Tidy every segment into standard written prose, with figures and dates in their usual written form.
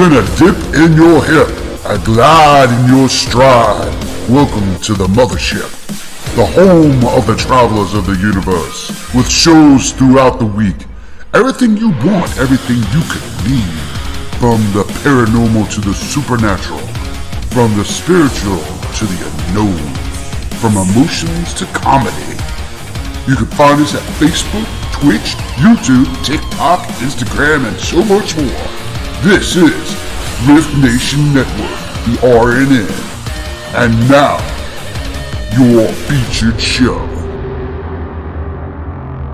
Feeling a dip in your hip, a glide in your stride. Welcome to the mothership, the home of the travelers of the universe, with shows throughout the week. Everything you want, everything you could need. From the paranormal to the supernatural, from the spiritual to the unknown, from emotions to comedy. You can find us at Facebook, Twitch, YouTube, TikTok, Instagram, and so much more. This is Rift Nation Network, the RNN. And now, your featured show.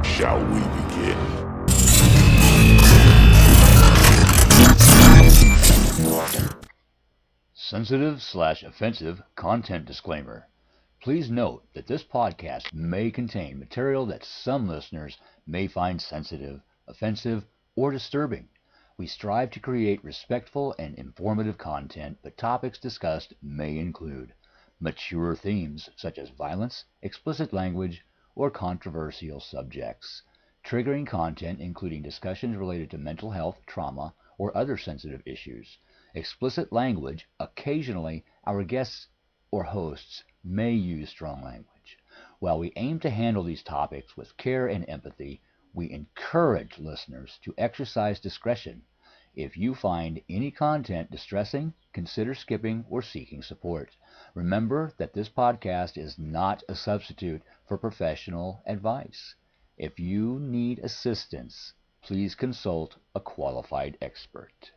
Shall we begin? Sensitive/offensive content disclaimer. Please note that this podcast may contain material that some listeners may find sensitive, offensive, or disturbing. We strive to create respectful and informative content, but topics discussed may include mature themes such as violence, explicit language, or controversial subjects, triggering content including discussions related to mental health, trauma, or other sensitive issues, explicit language. Occasionally, our guests or hosts may use strong language. While we aim to handle these topics with care and empathy, we encourage listeners to exercise discretion. If you find any content distressing, consider skipping or seeking support. Remember that this podcast is not a substitute for professional advice. If you need assistance, please consult a qualified expert.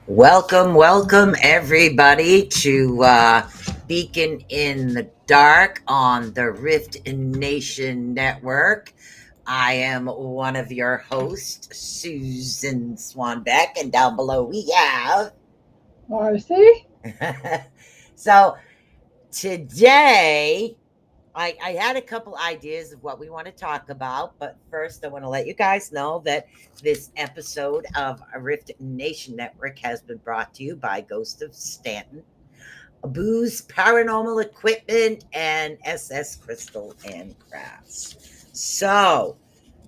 Welcome everybody to Becon in the Dark on the Rift Nation Network. I am one of your hosts, Susan Swanbeck, and down below we have Marci. So today I had a couple ideas of what we want to talk about, but first I want to let you guys know that this episode of Rift Nation Network has been brought to you by Ghost of Staunton, Booze Paranormal Equipment, and SS Crystal and Crafts. So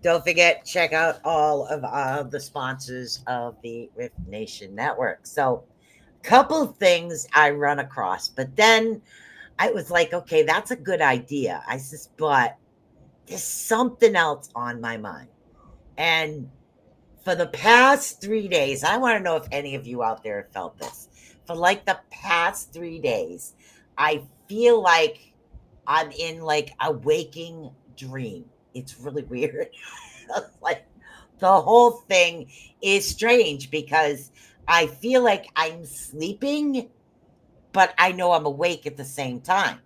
don't forget, check out all of the sponsors of the Rift Nation Network. So couple things I run across, but then I was like, okay, that's a good idea. I says, but there's something else on my mind. And for the past 3 days, I want to know if any of you out there have felt this. For like the past 3 days, I feel like I'm in like a waking dream. It's really weird. Like the whole thing is strange because I feel like I'm sleeping, but I know I'm awake at the same time.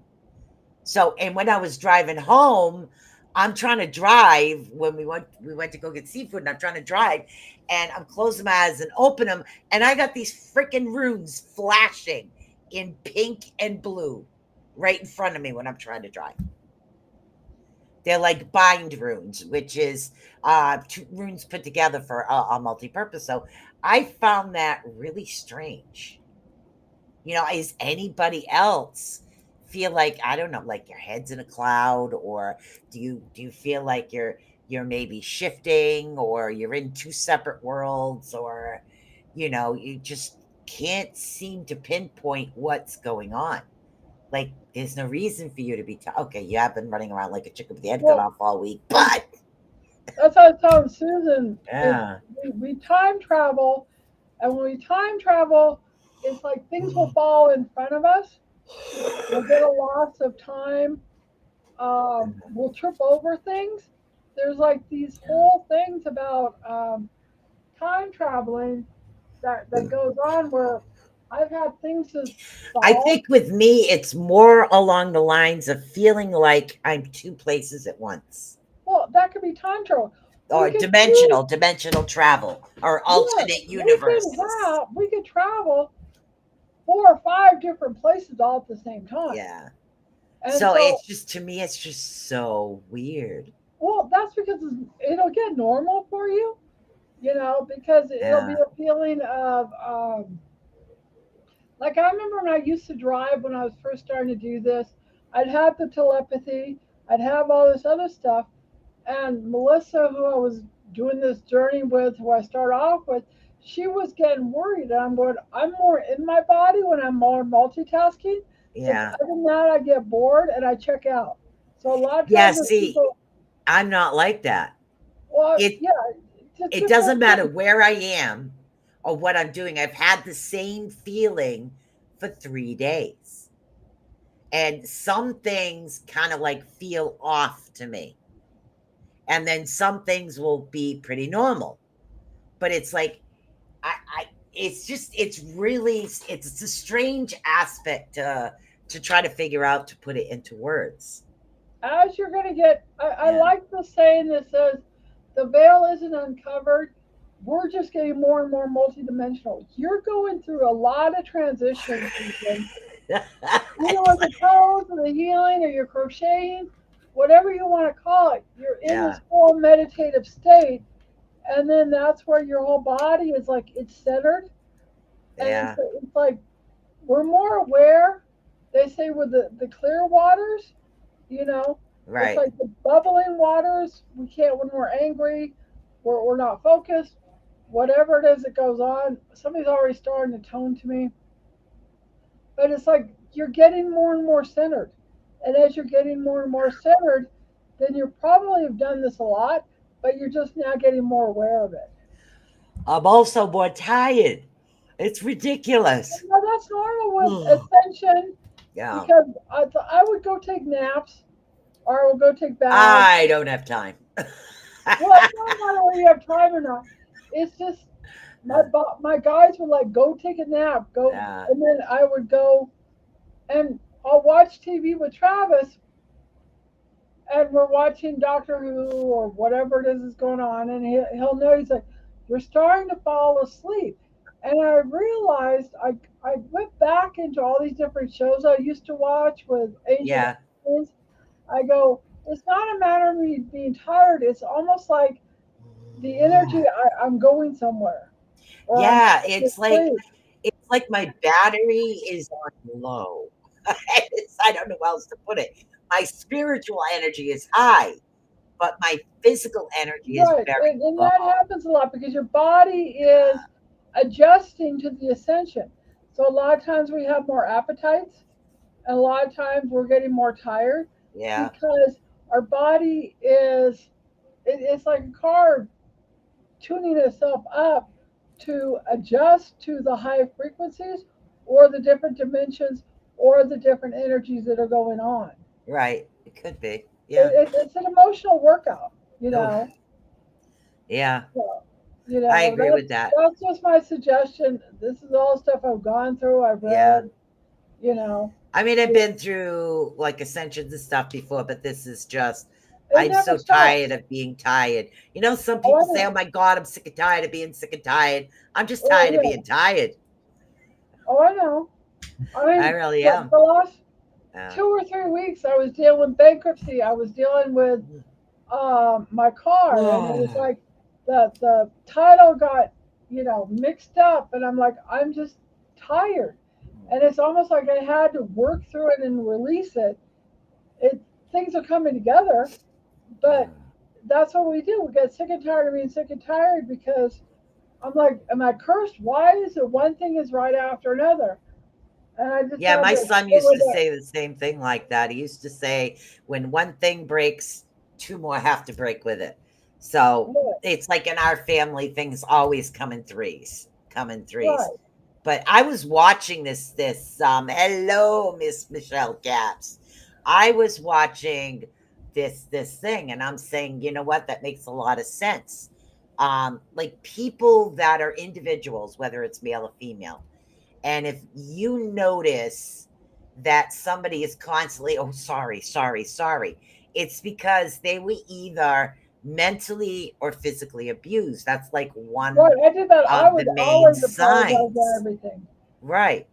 So, and when I was driving home, I'm trying to drive when we went to go get seafood, and I'm trying to drive, and I'm closing my eyes and open them, and I got these freaking runes flashing in pink and blue right in front of me when I'm trying to drive. They're like bind runes, which is two runes put together for a multi-purpose. So I found that really strange. Is anybody else feel like, I don't know, like your head's in a cloud, or do you feel like you're maybe shifting, or you're in two separate worlds, or you just can't seem to pinpoint what's going on? Like, there's no reason for you to be okay, you have been running around like a chicken with the head cut Well, off all week, but that's what I was telling Susan. Is yeah. we time travel, and when we time travel, it's like things will fall in front of us. We'll get a loss of time. We'll trip over things. There's like these whole things about time traveling that goes on where I've had things to I solve. think with me, it's more along the lines of feeling like I'm two places at once, Well, that could be time travel. We or could choose. dimensional travel, or Yes, alternate universes. we could travel 4 or 5 different places all at the same time. Yeah. And So so, it's just, to me, it's just so weird. well, that's because it'll get normal for you, because it'll be Yeah. a feeling of, like I remember when I used to drive when I was first starting to do this, I'd have the telepathy, I'd have all this other stuff, and Melissa, who I was doing this journey with, who I started off with, she was getting worried. And I'm going, I'm more in my body when I'm more multitasking, because Yeah. other than that, I get bored and I check out. So a lot of Yeah. times when See, people, I'm not like that. well, It, yeah, it's it just doesn't one matter thing. where I am or what I'm doing. I've had the same feeling for 3 days. And some things kind of like feel off to me. And then some things will be pretty normal. But it's like, I it's just, it's a strange aspect to try to figure out, to put it into words. As you're going to get, I Yeah. like the saying that says, the veil isn't uncovered. We're just getting more and more multidimensional. You're going through a lot of transitions, Susan, either with the toes or the healing or your crocheting, whatever you want to call it. You're in Yeah. this whole meditative state, and then that's where your whole body is like it's centered, and Yeah. it's like we're more aware. They say with the clear waters, you know, it's Right. like the bubbling waters. We can't when we're angry, we're not focused. Whatever it is that goes on, somebody's already starting to tone to me. But it's like you're getting more and more centered. And as you're getting more and more centered, then you probably have done this a lot, but you're just now getting more aware of it. I'm also more tired. It's ridiculous. Now, that's normal with ascension Yeah. because I would go take naps or I would go take baths. I don't have time. Well, it's not a matter whether you have time or not. It's just my guys would like go take a nap, go, Yeah. and then I would go and I'll watch TV with Travis, and we're watching Doctor Who or whatever it is going on, and he'll know he's like, "You're starting to fall asleep," and I realized I went back into all these different shows I used to watch with ancient Yeah. aliens. I go, it's not a matter of me being tired. It's almost like the energy I'm going somewhere, or I'm Yeah, asleep. it's like my battery is on low. I don't know how else to put it. My spiritual energy is high, but my physical energy is Right, very and low. that happens a lot because your body is adjusting to the ascension. So a lot of times we have more appetites, and a lot of times we're getting more tired Yeah. because our body is it's like a car tuning itself up to adjust to the high frequencies or the different dimensions or the different energies that are going on. Right. It could be. Yeah. It's an emotional workout, you Oh, know. yeah. So, I agree with that. that's just my suggestion. This is all stuff I've gone through, I've Yeah. read, you know. I mean, I've been through like ascensions and stuff before, but this is just, It I'm never so tired stops. of being tired. You know, some Oh, I people say, oh know. my God, I'm sick and tired of being sick and tired. I'm just Oh, tired of being yeah. tired. Oh, I know. I I mean, really the, am. the last Uh, 2 or 3 weeks, I was dealing with bankruptcy. I was dealing with my car, and it was like the title got mixed up, and I'm like, I'm just tired, and it's almost like I had to work through it and release it. It Things are coming together, but that's what we do. We get sick and tired of being sick and tired because I'm like, am I cursed? Why is it one thing is right after another? And I just Yeah, had my to son sit used with to it. say the same thing like that. He used to say, when one thing breaks, two more have to break with it. So Right, it's like in our family, things always come in threes, come in threes. right. But I was watching hello, Miss Michelle Caps. I was watching this thing and I'm saying, you know what, that makes a lot of sense. Like people that are individuals, whether it's male or female, and if you notice that somebody is constantly, oh, sorry, sorry, sorry, it's because they were either mentally or physically abused. That's like one Right, I did that. I of the would main always apologize for signs. everything. Right.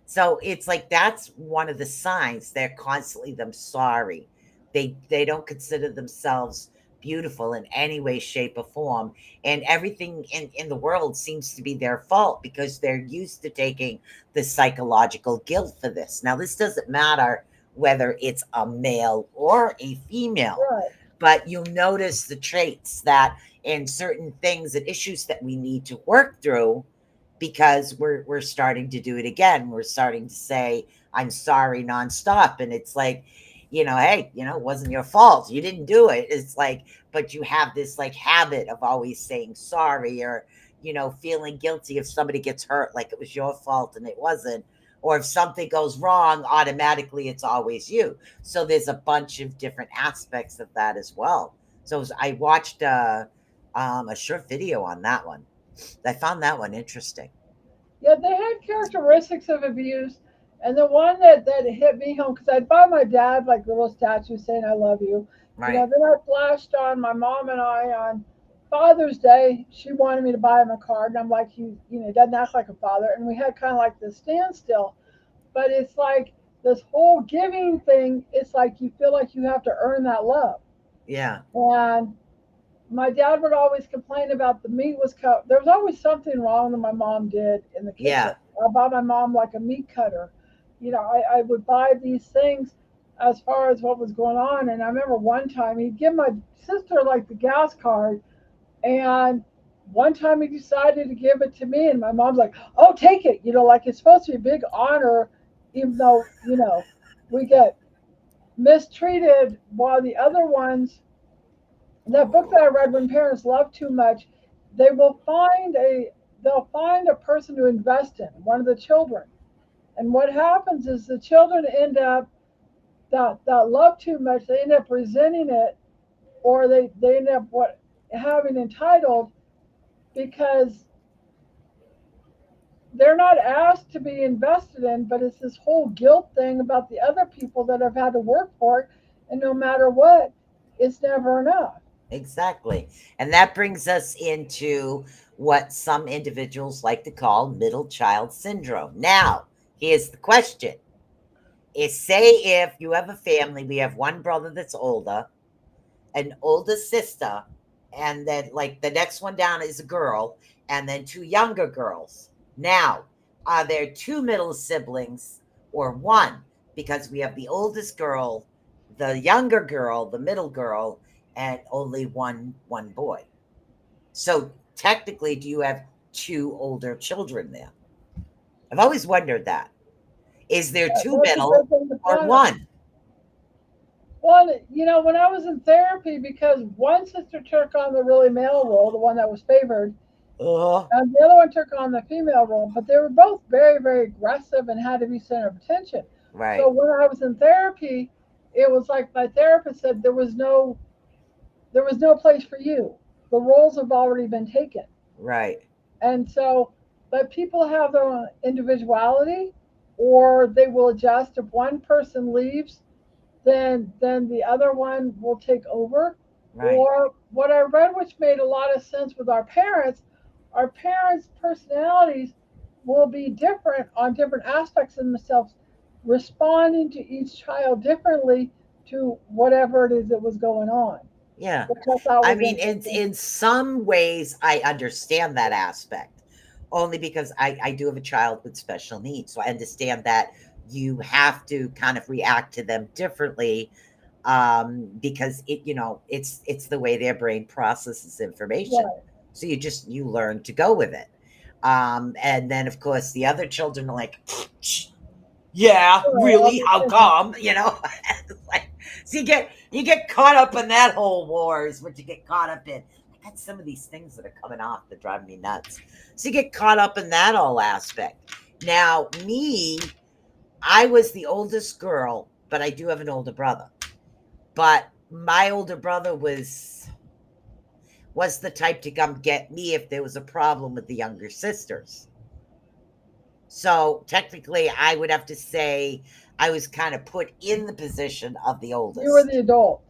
So it's like that's one of the signs. They're constantly them sorry. They don't consider themselves beautiful in any way, shape, or form. And everything in the world seems to be their fault because they're used to taking the psychological guilt for this. Now, this doesn't matter whether it's a male or a female, Right. but you'll notice the traits that in certain things and issues that we need to work through because we're starting to do it again. We're starting to say, I'm sorry nonstop. And it's like, hey, it wasn't your fault. You didn't do it. It's like, but you have this like habit of always saying sorry or, feeling guilty if somebody gets hurt, like it was your fault and it wasn't. Or if something goes wrong, automatically it's always you. So there's a bunch of different aspects of that as well. So I watched a short video on that one. I found that one interesting. Yeah, they had characteristics of abuse, and the one that hit me home because I'd buy my dad like little statues saying "I love you," Right. Then I flashed on my mom and I on Father's Day. She wanted me to buy him a card, and I'm like, he doesn't act like a father, and we had kind of like this standstill. But it's like this whole giving thing. It's like you feel like you have to earn that love, Yeah. and my dad would always complain about the meat was cut. There was always something wrong that my mom did in the kitchen. Yeah. I bought my mom like a meat cutter. I would buy these things as far as what was going on. And I remember one time he'd give my sister like the gas card, and one time he decided to give it to me, and my mom's like, "Oh, take it," like it's supposed to be a big honor, even though we get mistreated while the other ones that book that I read, When Parents Love Too Much, they will they'll find a person to invest in, one of the children. And what happens is the children end up that love too much, they end up resenting it, or they end up having entitled because they're not asked to be invested in, but it's this whole guilt thing about the other people that have had to work for it, and no matter what, it's never enough. Exactly. And that brings us into what some individuals like to call middle child syndrome. Now, here's the question. Is say if you have a family, we have one brother that's older, an older sister, and then like the next one down is a girl, and then two younger girls. Now, are there two middle siblings or one? Because we have the oldest girl, the younger girl, the middle girl, and only one boy. So technically, do you have two older children there? I've always wondered that. Is there two That's a middle good thing to or find out. one? Well, when I was in therapy, because one sister took on the really male role, the one that was favored, Uh, and the other one took on the female role, but they were both very, very aggressive and had to be center of attention. So right, when I was in therapy, it was like my therapist said there was no place for you. The roles have already been taken. right. And so, but people have their own individuality, or they will adjust. If one person leaves, then the other one will take over. Right. Or what I read, which made a lot of sense with our parents' personalities will be different on different aspects of themselves, responding to each child differently to whatever it is that was going on, Yeah. which I thought I was mean, interesting. in some ways, I understand that aspect, only because I do have a child with special needs, so I understand that you have to kind of react to them differently, because it's the way their brain processes information. Right. So you learn to go with it. And then of course the other children are like, yeah, Right. I'll really? be How thinking, come? Like, so you get caught up in that whole war is what you get caught up in. I got some of these things that are coming off that drive me nuts. So you get caught up in that whole aspect. Now, me, I was the oldest girl, but I do have an older brother. But my older brother was the type to come get me if there was a problem with the younger sisters. So technically, I would have to say I was kind of put in the position of the you were the oldest. adult.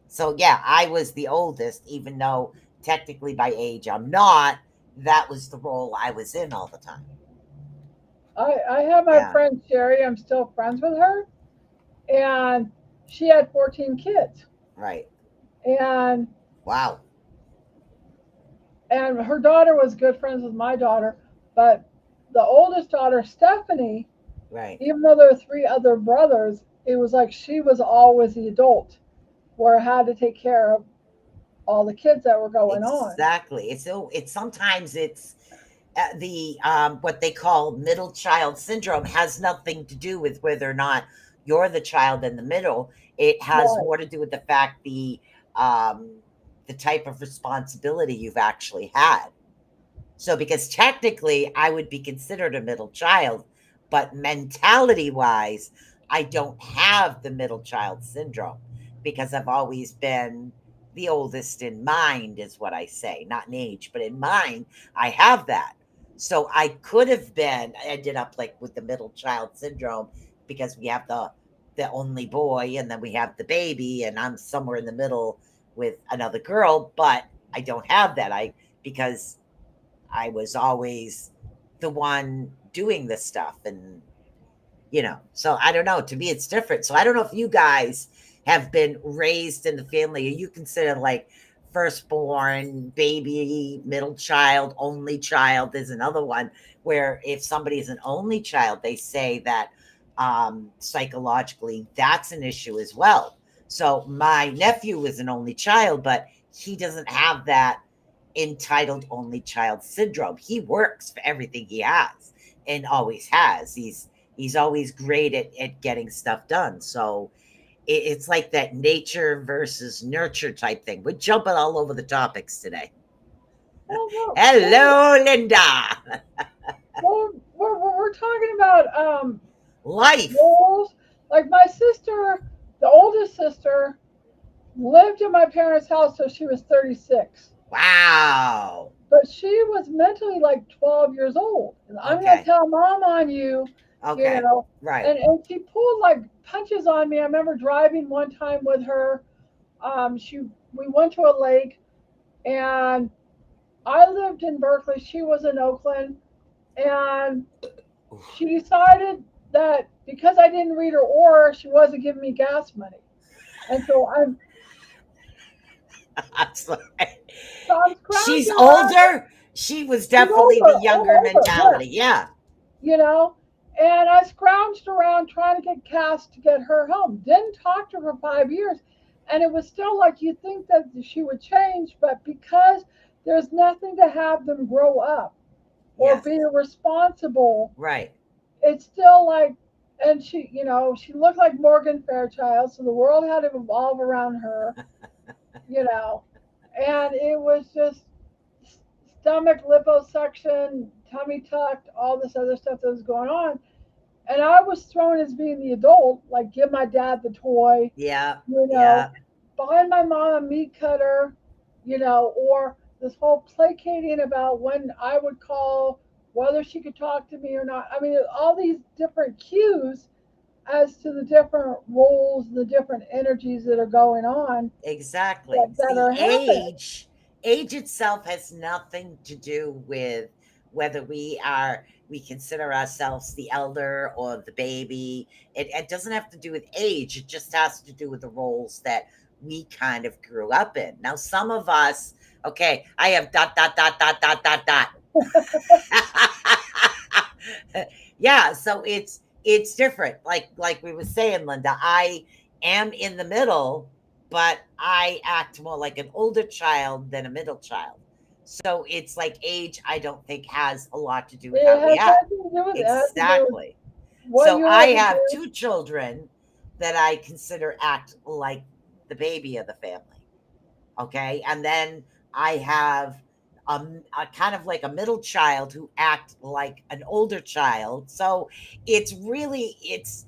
So yeah, I was the oldest, even though technically by age I'm not. That was the role I was in all the time. I have my Yeah, friend Sherry. I'm still friends with her, and she had 14 kids, right. and Wow, her daughter was good friends with my daughter, but the oldest daughter, Stephanie, right. even though there were three other brothers, it was like she was always the adult, where I had to take care of all the kids that were going on. Exactly. It's sometimes it's the what they call middle child syndrome has nothing to do with whether or not you're the child in the middle. It has Right. more to do with the fact um, the type of responsibility you've actually had. So, because technically I would be considered a middle child, but mentality wise, I don't have the middle child syndrome because I've always been the oldest in mind, is what I say, not in age, but in mind, I have that. So I could have been, I ended up like with the middle child syndrome because we have the only boy and then we have the baby and I'm somewhere in the middle with another girl, but I don't have that. Because I was always the one doing this stuff. And, so I don't know. To me, it's different. So I don't know if you guys have been raised in the family. Are you considered like firstborn, baby, middle child, only child? There's another one where if somebody is an only child, they say that psychologically that's an issue as well. So my nephew is an only child, but he doesn't have that entitled only child syndrome. He works for everything he has and always has. He's always great at getting stuff done. So it's like that nature versus nurture type thing. We're jumping all over the topics today. Well, Hello, Linda. we're talking about Life. roles. Like my sister, the oldest sister, lived in my parents' house till she was 36. Wow. But she was mentally like 12 years old. And I'm going to Okay. tell mom on you, you Okay. know. Right. And she pulled like punches on me. I remember driving one time with her. We went to a lake, and I lived in Berkeley. She was in Oakland. And she decided that because I didn't read her order, she wasn't giving me gas money. And I'm sorry. so I'm She's scrounging around. older. She was She's definitely the older, younger older, yeah, mentality. Yeah. you know. And I scrounged around trying to get cash to get her home. Didn't talk to her for 5 years. And it was still like you think that she would change, but because there's nothing to have them grow up or Yes. be responsible, Right. it's still like, and she looked like Morgan Fairchild, so the world had to revolve around her, you know, and it was just stomach liposuction, tummy tucked, all this other stuff that was going on. And I was thrown as being the adult, like give my dad the toy, Yeah. you know, Yeah. buy my mom a meat cutter, or this whole placating about when I would call whether she could talk to me or not. I mean, all these different cues as to the different roles, the different energies that are going on Exactly. that See, are happening. age itself has nothing to do with whether we consider ourselves the elder or the baby. It doesn't have to do with age. It just has to do with the roles that we kind of grew up in. Now, some of us, okay, I have dot dot dot dot dot dot dot. Yeah, so it's different. Like we were saying, Linda, I am in the middle, but I act more like an older child than a middle child. So it's like age, I don't think has a lot to do with It how we has act. nothing to do with it. It has to do with Exactly. what So you I ever have do. two children that I consider act like the baby of the family. Okay. And then I have a kind of like a middle child who act like an older child. So it's really it's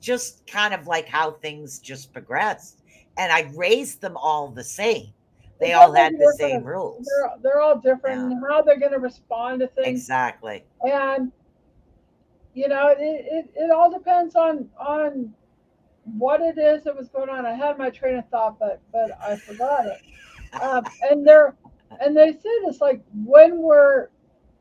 just kind of like how things just progressed. And I raised them all the same. They It all doesn't had the work same on. rules. They're all different Yeah, in how they're going to respond to things, exactly. and it all depends on what it is that was going on. I had my train of thought, but I forgot it. And they said it's like when we're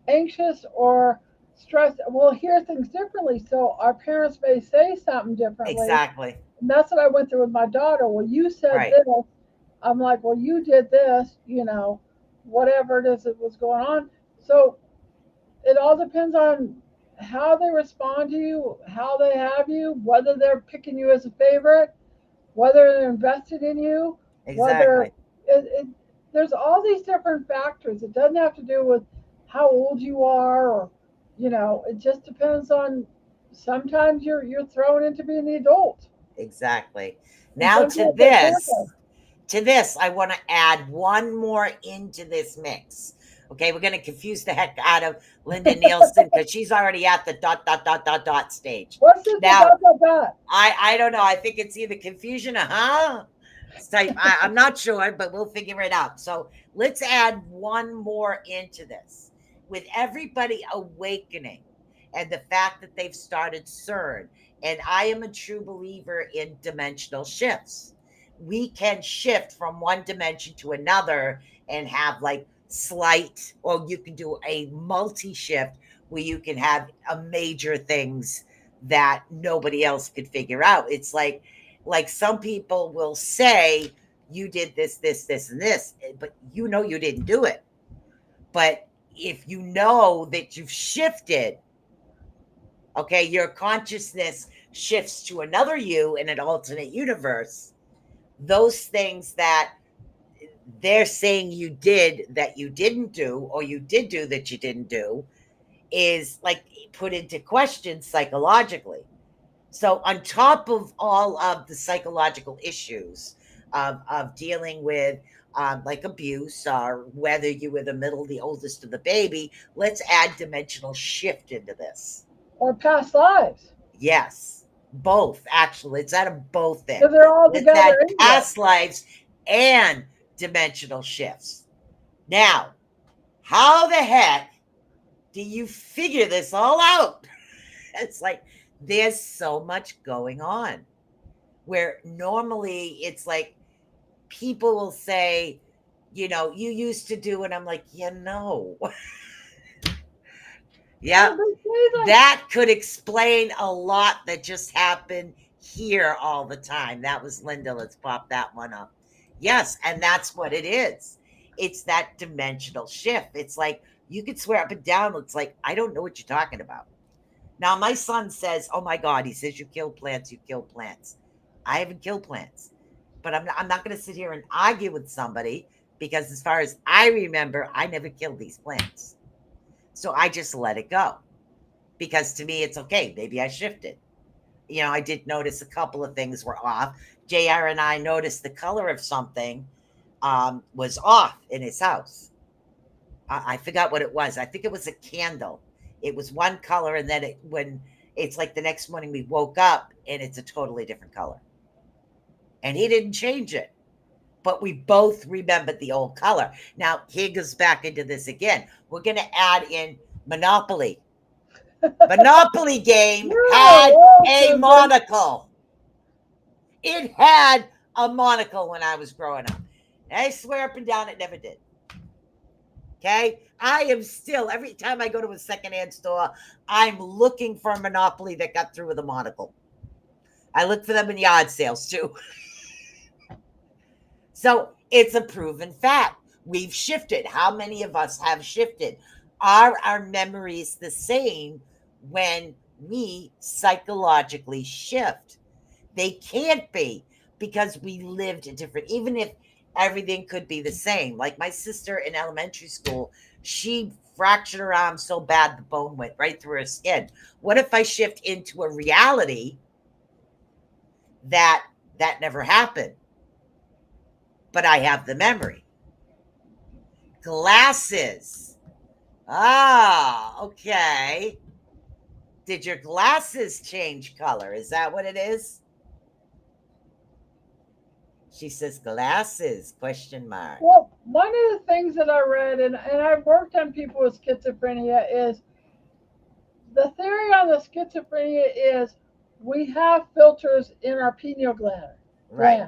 anxious or stressed, we'll hear things differently. So our parents may say something differently, Exactly. and that's what I went through with my daughter. Well, you said Right. this. I'm like, well, you did this. Whatever it is that was going on. So it all depends on how they respond to you, how they have you, whether they're picking you as a favorite, whether they're invested in you, whether Exactly. there's all these different factors. It doesn't have to do with how old you are, or it just depends on. Sometimes you're thrown into being the adult, Exactly. and Now sometimes they can't. to this, I want to add one more into this mix. Okay, we're going to confuse the heck out of Linda Nielsen because she's already at the dot dot dot dot dot stage. What's this Now, about? I don't know. I think it's either confusion or type. I'm not sure, but we'll figure it out. So let's add one more into this. With everybody awakening and the fact that they've started CERN, and I am a true believer in dimensional shifts. We can shift from one dimension to another and have like slight, or you can do a multi shift where you can have a major things that nobody else could figure out. It's like some people will say you did this and this, but you didn't do it. But if you know that you've shifted, okay, your consciousness shifts to another you in an alternate universe, those things that they're saying you did that you didn't do, or you did do that you didn't do, is like put into question psychologically. So, on top of all of the psychological issues of dealing with like abuse, or whether you were the middle, the oldest, or the baby, let's add dimensional shift into this. Or past lives, Yes, both. Actually, let's add both in. because they're all Let's together add anyway. past lives and dimensional shifts. Now, how the heck do you figure this all out? It's like there's so much going on where normally it's like people will say, you used to do, and I'm like, Well, yep, they say like that could explain a lot that just happened here all the time. That was Linda. Let's pop that one up. Yes, and that's what it is. It's that dimensional shift. It's like you could swear up and down. It's like, I don't know what you're talking about. Now, my son says, "Oh my God," he says, "You kill plants, you kill plants." I haven't killed plants, but I'm not going to sit here and argue with somebody because, as far as I remember, I never killed these plants. So I just let it go because to me, it's okay. Maybe I shifted. I did notice a couple of things were off. JR and I noticed the color of something was off in his house. I forgot what it was. I think it was a candle. It was one color, and then when it's like the next morning we woke up and it's a totally different color. And he didn't change it, but we both remembered the old color. Now, here goes back into this again. We're going to add in Monopoly. Monopoly game You're had old, a Susan. monocle. It had a monocle when I was growing up. And I swear up and down it never did. Okay? I am still, every time I go to a secondhand store, I'm looking for a Monopoly that got through with a monocle. I look for them in yard sales too. So it's a proven fact. We've shifted. How many of us have shifted? Are our memories the same when we psychologically shift? They can't be, because we lived different, even if everything could be the same. Like my sister in elementary school, she fractured her arm so bad the bone went right through her skin. What if I shift into a reality that never happened, but I have the memory? Glasses. Ah, okay. Did your glasses change color? Is that what it is? She says glasses, question mark. Well, one of the things that I read, and I've worked on people with schizophrenia, is the theory on the schizophrenia is we have filters in our pineal gland. Right.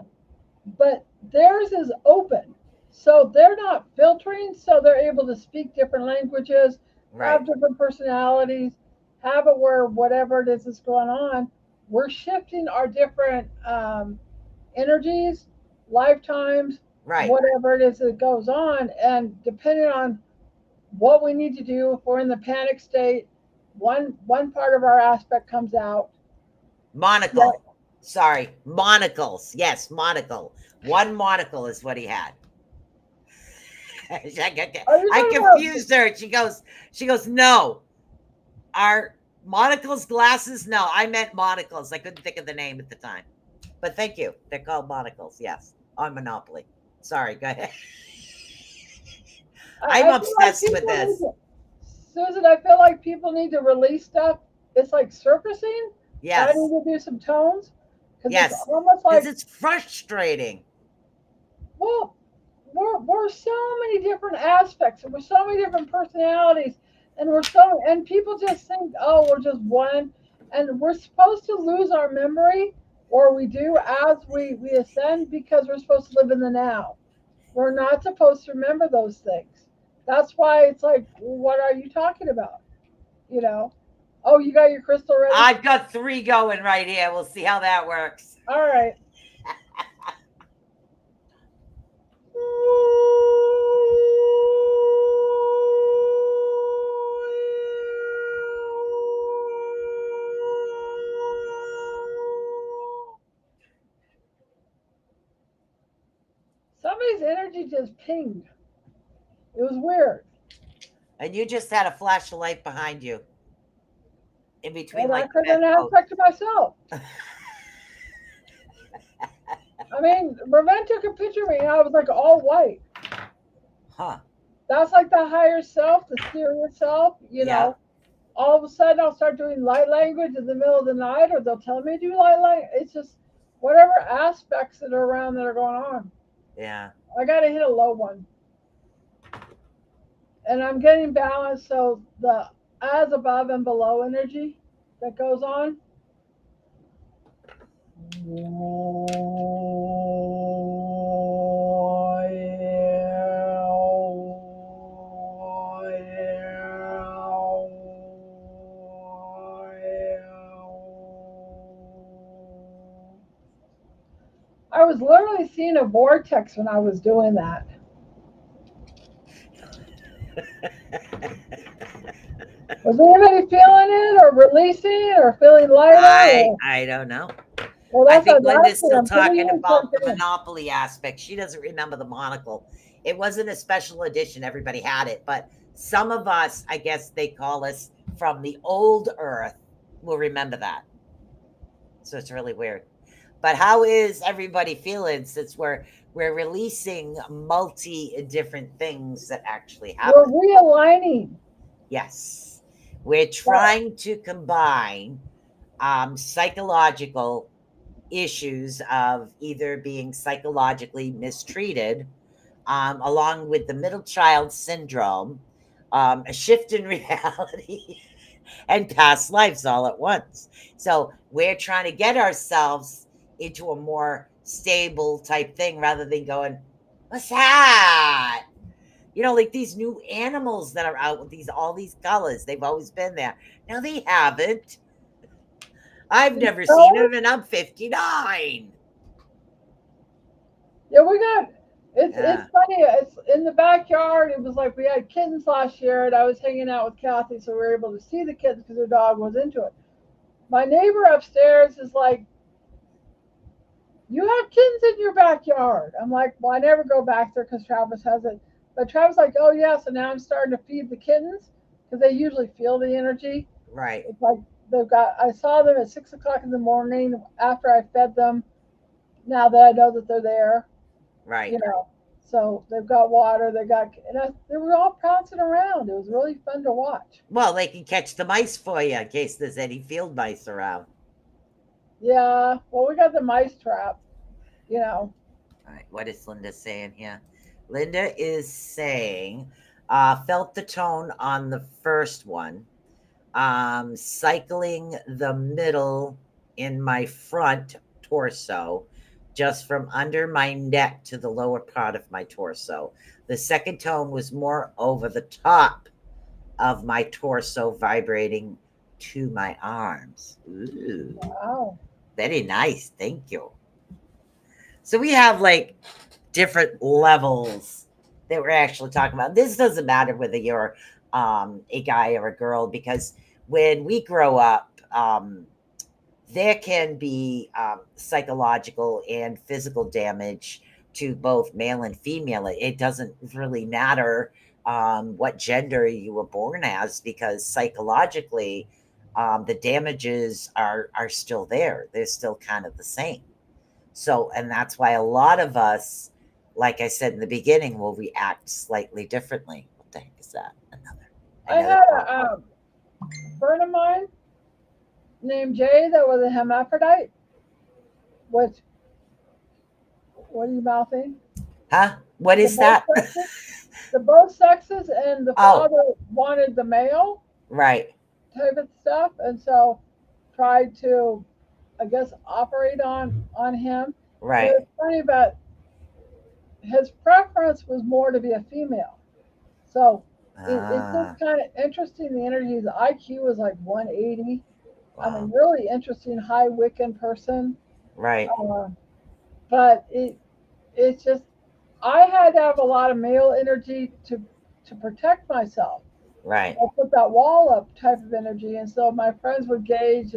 But theirs is open. So they're not filtering, so they're able to speak different languages, Right. have different personalities, have it where whatever it is that's going on, we're shifting our different energies, lifetimes, Right. whatever it is that goes on. And depending on what we need to do, if we're in the panic state, one part of our aspect comes out. Monocle. Sorry, monocles. Yes, monocle. One monocle is what he had. Are you I talking about confused her. She goes, no. Are monocles glasses? No, I meant monocles. I couldn't think of the name at the time. But thank you. They're called monocles. Yes, on Monopoly. Sorry, go ahead. I'm I feel like obsessed with people this. need to, Susan, I feel like people need to release stuff. It's like surfacing. I Yes. need to do some tones because Yes. it's almost Because like, it's frustrating. well, we're so many different aspects and we're so many different personalities and people just think, oh, we're just one, and we're supposed to lose our memory, or we do as we ascend, because we're supposed to live in the now. We're not supposed to remember those things. That's why it's like, what are you talking about? You know? Oh, you got your crystal ready? I've got 3 going right here. We'll see how that works. All right. Somebody's energy just pinged. It was weird. And you just had a flash of light behind you. In between, And I like the couldn't have bedpost. affected myself. I mean, Raven took a picture of me and I was like all white. Huh. That's like the higher self, the serious self, you Yeah. know. All of a sudden I'll start doing light language in the middle of the night, or they'll tell me to do light language. It's just whatever aspects that are around that are going on. Yeah. I got to hit a low one. And I'm getting balanced, so the as above and below energy that goes on. I was literally seeing a vortex when I was doing that. Was anybody feeling it or releasing it or feeling lighter? I don't know. Well, I that's think what I'm Linda's asking. still I'm putting talking you in about the something. Monopoly aspect. She doesn't remember the monocle. It wasn't a special edition. Everybody had it. But some of us, I guess they call us from the old earth, will remember that. So it's really weird. But how is everybody feeling since we're releasing multi different things that actually We're happen? realigning. Yes. We're trying to combine psychological issues of either being psychologically mistreated, along with the middle child syndrome, a shift in reality, and past lives all at once. So we're trying to get ourselves into a more stable type thing rather than going, what's that? Like these new animals that are out with all these colors. They've always been there. Now they haven't. I've never seen So, them, and I'm 59. yeah, we got it's Yeah, funny. It's in the backyard. It was like we had kittens last year, and I was hanging out with Kathy, so we were able to see the kittens because her dog was into it. My neighbor upstairs is like, "You have kittens in your backyard." I'm like, "Well, I never go back there because Travis has it." But Travis like, "Oh yeah," so now I'm starting to feed the kittens because they usually feel the energy. right, It's like they've got. I saw them at 6 o'clock in the morning after I fed them. Now that I know that they're there, right. you know. So they've got water. They were all prancing around. It was really fun to watch. Well, they can catch the mice for you in case there's any field mice around. Yeah. Well, we got the mice trap. You know. All right, what is Linda saying here? Linda is saying, felt the tone on the first one, cycling the middle in my front torso, just from under my neck to the lower part of my torso. The second tone was more over the top of my torso, vibrating to my arms. Ooh, Wow. very nice. Thank you. So we have like different levels that we're actually talking about. This doesn't matter whether you're a guy or a girl, because when we grow up, there can be psychological and physical damage to both male and female. It doesn't really matter what gender you were born as, because psychologically, the damages are still there. They're still kind of the same. So, and that's why a lot of us, like I said in the beginning, will react slightly differently. What the heck is that? I Another had call. a friend of mine named Jay that was a hermaphrodite. Which, what are you mouthing? Huh? What The is both that? sexes. The both sexes, and the Oh, father wanted the male right, type of stuff, and so tried to, I guess, operate on him. And it right. was funny, but his preference was more to be a female. So it's just Ah, kind of interesting. The energy, the IQ was like 180. I wow. mean, really interesting, high Wiccan person. Right, Uh, but it's just, I had to have a lot of male energy to protect myself. right, I put that wall up type of energy, and so my friends would gauge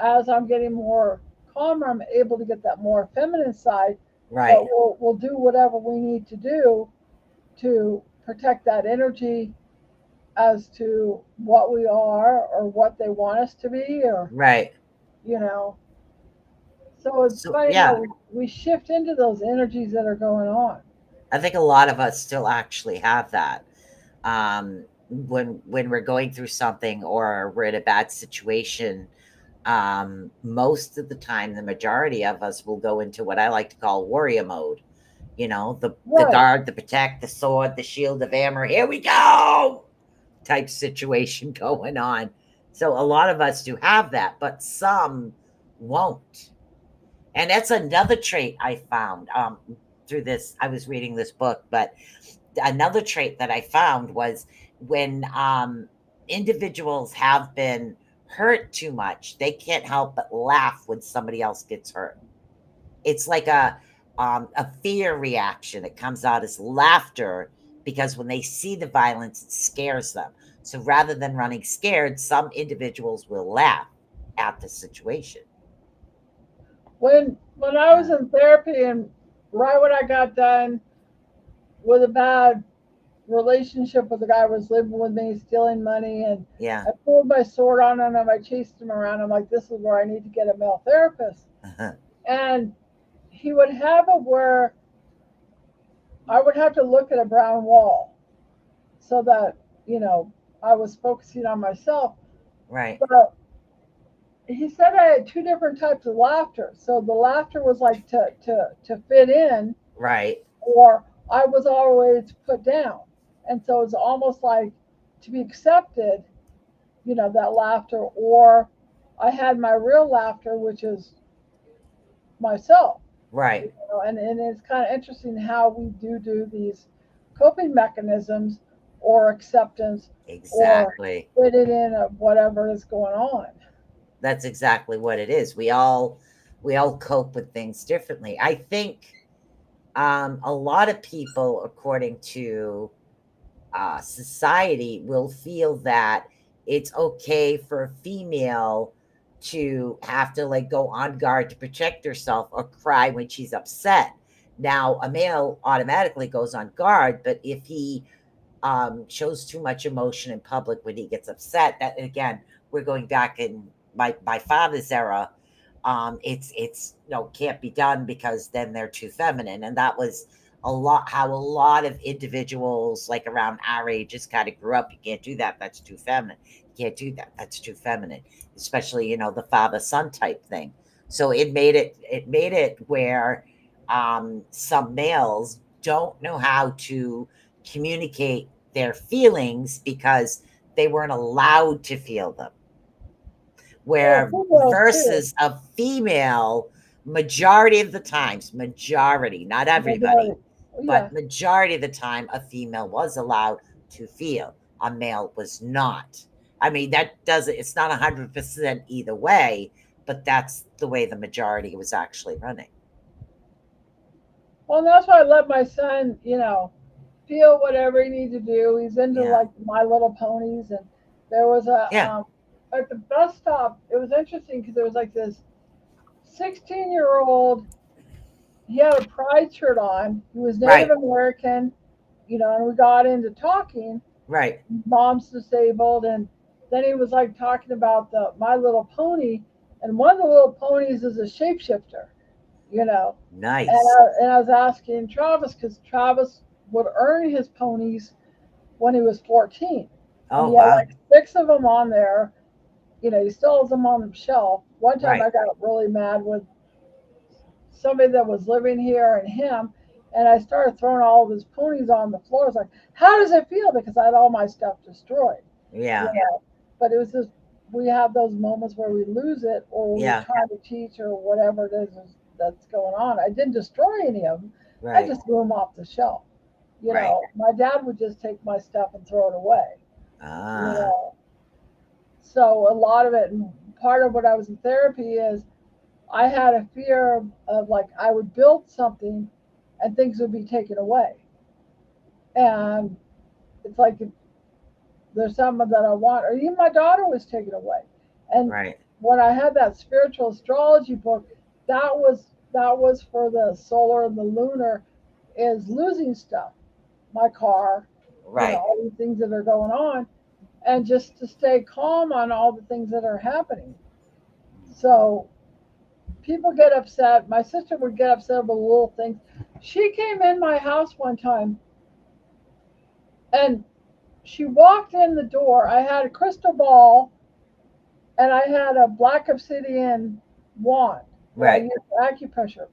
as I'm getting more calmer, I'm able to get that more feminine side. right, But we'll do whatever we need to do to protect that energy as to what we are or what they want us to be, or right. you know. So it's So, funny yeah, how we shift into those energies that are going on. I think a lot of us still actually have that. When we're going through something or we're in a bad situation, most of the time, the majority of us will go into what I like to call warrior mode. The Right. guard, the protect, the sword, the shield of armor. Here we go, type situation going on. So a lot of us do have that, but some won't. And that's another trait I found through this. I was reading this book, but another trait that I found was when individuals have been hurt too much, they can't help but laugh when somebody else gets hurt. It's like a fear reaction. It comes out as laughter because when they see the violence, it scares them. So rather than running scared, some individuals will laugh at the situation. When I was Uh, in therapy, and right when I got done with a bad relationship with the guy who was living with me, stealing money, and yeah. I pulled my sword on him and I chased him around. I'm like, this is where I need to get a male therapist. And he would have it where I would have to look at a brown wall so that, you know, I was focusing on myself. Right. But he said I had two different types of laughter. So the laughter was like to fit in, Right. or I was always put down. And so it's almost like to be accepted, that laughter, or I had my real laughter, which is myself. Right. And it's kind of interesting how we do these coping mechanisms or acceptance or Exactly. fit it in of whatever is going on. That's exactly what it is. We all cope with things differently. I think a lot of people, according to society, will feel that it's okay for a female to have to like go on guard to protect herself or cry when she's upset. Now, a male automatically goes on guard, but if he shows too much emotion in public when he gets upset, that again, we're going back in my father's era. It's no, can't be done because then they're too feminine, and that was a lot how a lot of individuals like around our age just kind of grew up. You can't do that, that's too feminine. You can't do that, that's too feminine. Especially, the father son type thing. So it made it where some males don't know how to communicate their feelings because they weren't allowed to feel them. Oh, Where females too. versus a female, majority of the times, majority, not everybody, Majority. Yeah. but majority of the time, a female was allowed to feel. A male was not. I mean, that doesn't, it's not 100% either way, but that's the way the majority was actually running. Well, that's why I let my son, feel whatever he needs to do. He's into Yeah. like My Little Ponies, and there was a Yeah. at the bus stop. It was interesting because there was like this 16-year-old. He had a pride shirt on. He was Native Right. American, and we got into talking. Right. Mom's disabled, and then he was like talking about the My Little Pony, and one of the little ponies is a shapeshifter, you know. And Nice. I was asking Travis because Travis would earn his ponies when he was 14, and Oh, he had wow. like 6 of them on there. He still has them on the shelf. One time Right. I got really mad with somebody that was living here and him, and I started throwing all of his ponies on the floor. It's like, how does it feel? Because I had all my stuff destroyed. Yeah. But it was just, we have those moments where we lose it, or we're Yeah. trying to teach, or whatever it is that's going on. I didn't destroy any of them. I Right. just threw them off the shelf. Right. My dad would just take my stuff and throw it away. You Ah. know, so a lot of it, and part of what I was in therapy is I had a fear of like I would build something and things would be taken away. And it's like if there's something that I want, or even my daughter was taken away. And Right. when I had that spiritual astrology book, that was for the solar and the lunar, is losing stuff, my car, Right. all these things that are going on, and just to stay calm on all the things that are happening. So people get upset. My sister would get upset over little things. She came in my house one time, and she walked in the door. I had a crystal ball, and I had a black obsidian wand where I Right. used acupressure.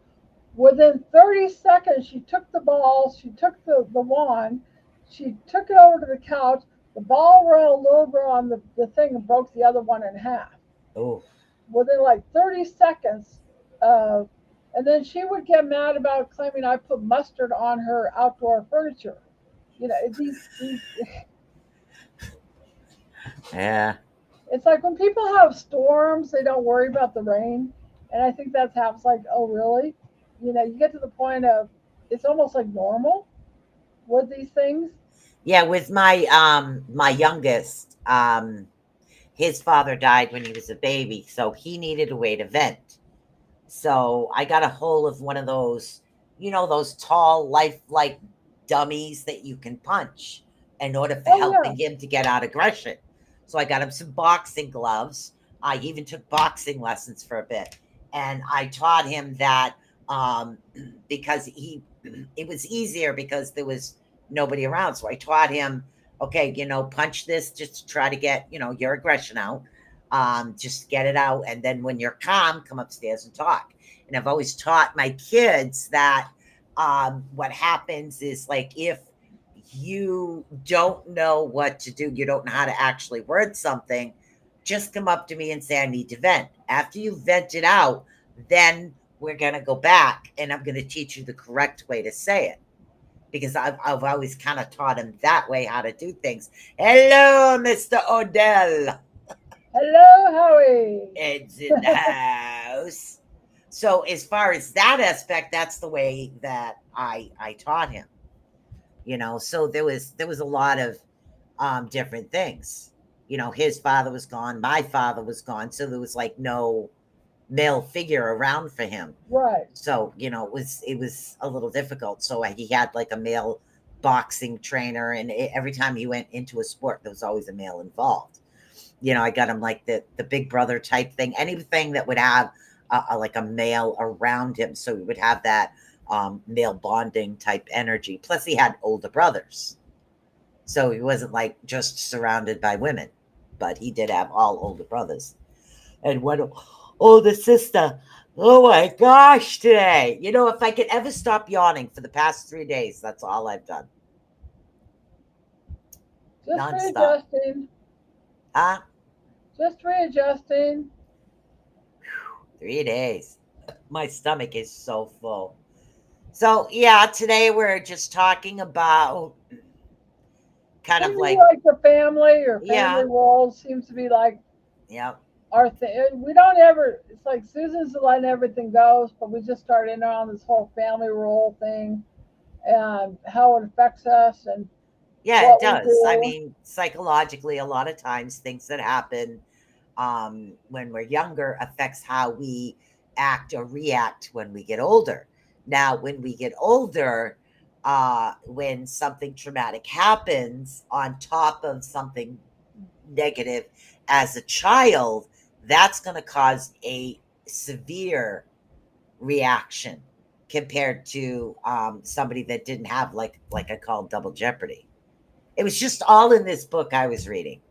Within 30 seconds, she took the ball, she took the wand, she took it over to the couch. The ball rolled over on the thing and broke the other one in half Oh. within like 30 seconds. Uh, and then she would get mad about claiming I put mustard on her outdoor furniture. These Yeah. it's like when people have storms, they don't worry about the rain. And I think that's how it's like, oh, really? You get to the point of it's almost like normal with these things. Yeah, with my youngest, his father died when he was a baby, so he needed a way to vent. So I got a hold of one of those, those tall, lifelike dummies that you can punch in order for Oh, yeah. helping him to get out aggression. So I got him some boxing gloves. I even took boxing lessons for a bit. And I taught him that because it was easier because there was nobody around. So I taught him, okay, punch this just to try to get, your aggression out. Just get it out. And then when you're calm, come upstairs and talk. And I've always taught my kids that what happens is like if you don't know what to do, you don't know how to actually word something, just come up to me and say, I need to vent. After you vent it out, then we're going to go back and I'm going to teach you the correct way to say it. Because I've always kind of taught him that way how to do things. Hello, Mr. Odell. Hello, Howie. Ed's in the house. So as far as that aspect, that's the way that I taught him. So there was a lot of different things. His father was gone, my father was gone, so there was like no male figure around for him. Right. So it was a little difficult. So he had like a male boxing trainer, and every time he went into a sport, there was always a male involved. I got him like the big brother type thing, anything that would have like a male around him, so he would have that male bonding type energy. Plus, he had older brothers, so he wasn't like just surrounded by women, but he did have all older brothers and one older sister. Oh my gosh, today. If I could ever stop yawning for the past 3 days, that's all I've done. Just Nonstop. readjusting. Huh? Just readjusting. 3 days. My stomach is so full. So, yeah, today we're just talking about kind of Seems to be like, like the family or yeah, family walls seems to be like yeah, our thing. We don't ever. It's like Susan's letting everything go, but we just start in on this whole family role thing and how it affects us and yeah, it what we does. I do. mean, psychologically, a lot of times things that happen when we're younger affects how we act or react when we get older. Now, when we get older, when something traumatic happens on top of something negative as a child, that's going to cause a severe reaction compared to somebody that didn't have like I call double jeopardy. It was just all in this book I was reading.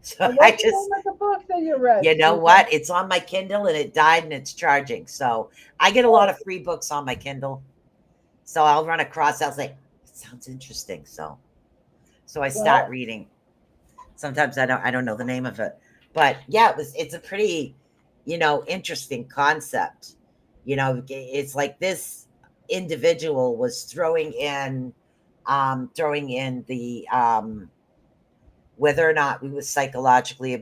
So And I what's the just, name of the book that you read, you know Susan? what? It's on my Kindle and it died and it's charging. So I get a lot of free books on my Kindle. So I'll run across, I'll say, it sounds interesting. So I start Well, reading. Sometimes I don't know the name of it. But yeah, it's a pretty, interesting concept. It's like this individual was throwing in the whether or not we were psychologically